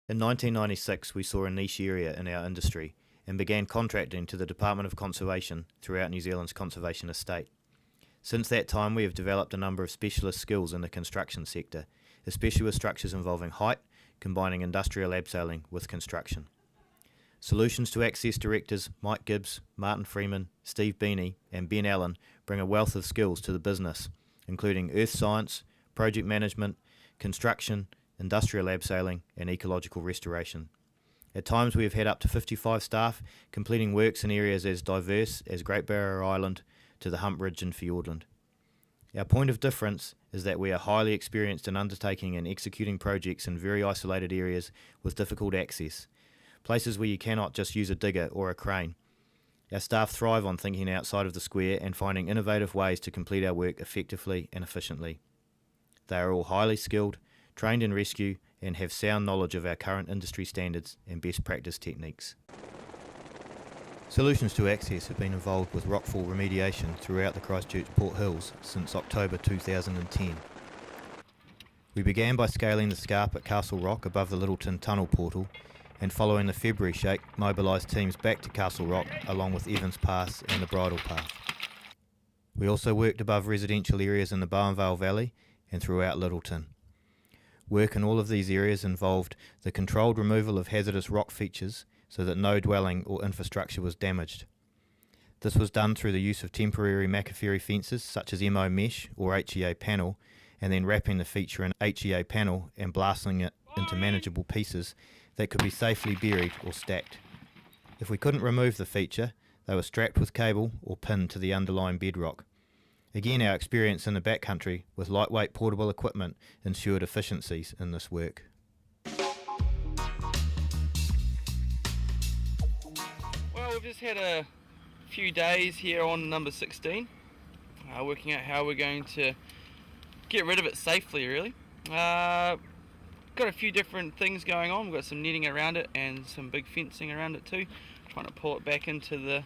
In 1996, we saw a niche area in our industry and began contracting to the Department of Conservation throughout New Zealand's conservation estate. Since that time, we have developed a number of specialist skills in the construction sector, especially with structures involving height, combining industrial abseiling with construction. Solutions to Access directors Mike Gibbs, Martin Freeman, Steve Beanie and Ben Allen bring a wealth of skills to the business, including earth science, project management, construction, industrial abseiling and ecological restoration. At times we have had up to 55 staff completing works in areas as diverse as Great Barrier Island to the Hump Ridge in Fiordland. Our point of difference is that we are highly experienced in undertaking and executing projects in very isolated areas with difficult access, places where you cannot just use a digger or a crane. Our staff thrive on thinking outside of the square and finding innovative ways to complete our work effectively and efficiently. They are all highly skilled, trained in rescue and have sound knowledge of our current industry standards and best practice techniques. Solutions to Access have been involved with rockfall remediation throughout the Christchurch Port Hills since October 2010. We began by scaling the scarp at Castle Rock above the Littleton Tunnel portal, and following the February shake mobilised teams back to Castle Rock along with Evans Pass and the Bridle Path. We also worked above residential areas in the Bowenvale Valley and throughout Littleton. Work in all of these areas involved the controlled removal of hazardous rock features so that no dwelling or infrastructure was damaged. This was done through the use of temporary Macaferi fences such as MO mesh or HEA panel, and then wrapping the feature in HEA panel and blasting it into manageable pieces that could be safely buried or stacked. If we couldn't remove the feature, they were strapped with cable or pinned to the underlying bedrock. Again, our experience in the backcountry with lightweight portable equipment ensured efficiencies in this work. Well, we've just had a few days here on number 16, working out how we're going to get rid of it safely, really. Got a few different things going on. We've got some netting around it and some big fencing around it too, trying to pull it back into the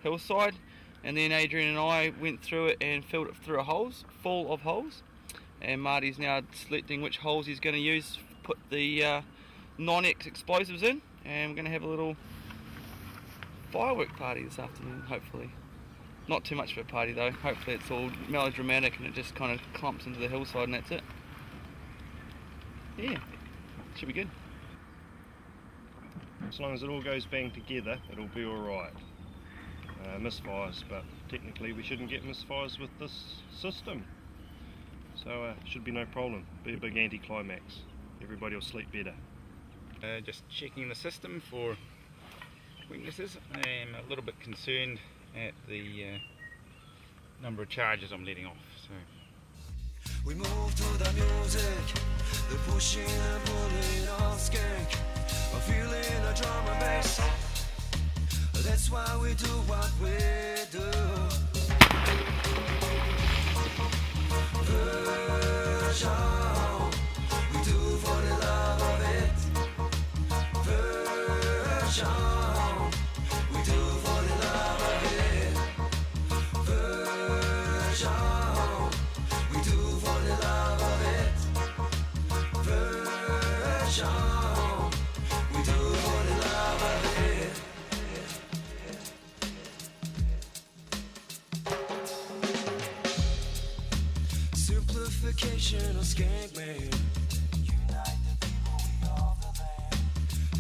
hillside. And then Adrian and I went through it and filled it through full of holes. And Marty's now selecting which holes he's going to use to put the non-X explosives in. And we're going to have a little firework party this afternoon, hopefully. Not too much of a party though. Hopefully it's all melodramatic and it just kind of clumps into the hillside and that's it. Yeah, should be good. As long as it all goes bang together, it'll be alright. Misfires, but technically we shouldn't get misfires with this system. So should be no problem. Be a big anticlimax. Everybody will sleep better. Just checking the system for weaknesses. I'm a little bit concerned at the number of charges I'm letting off. So we move to the music, the pushing and pulling of skank. I'm feeling a drum and bass. That's why we do what we do. Version, we do for the love of it. Version, we do for the love of it. Version, we do for the love of it. Version, we do for the love of it. Simplification of skank man. Unite the people, we of the land.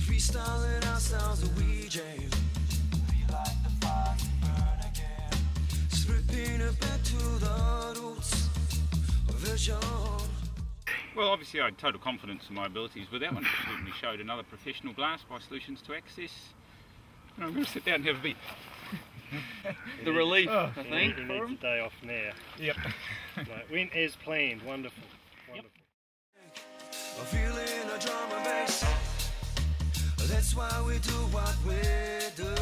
Freestyling our sounds that we jam. Relight the fire, burn again. Stripping it back to the roots. Vision. well, obviously I had total confidence in my abilities with that one. It certainly showed another professional blast by Solutions to Access. And I'm going to sit down and have a beat. The relief, I He think. needs a day off now. Yep. Like, went as planned. Wonderful. Wonderful. I'm feeling a drum and bass. That's why we do what we do.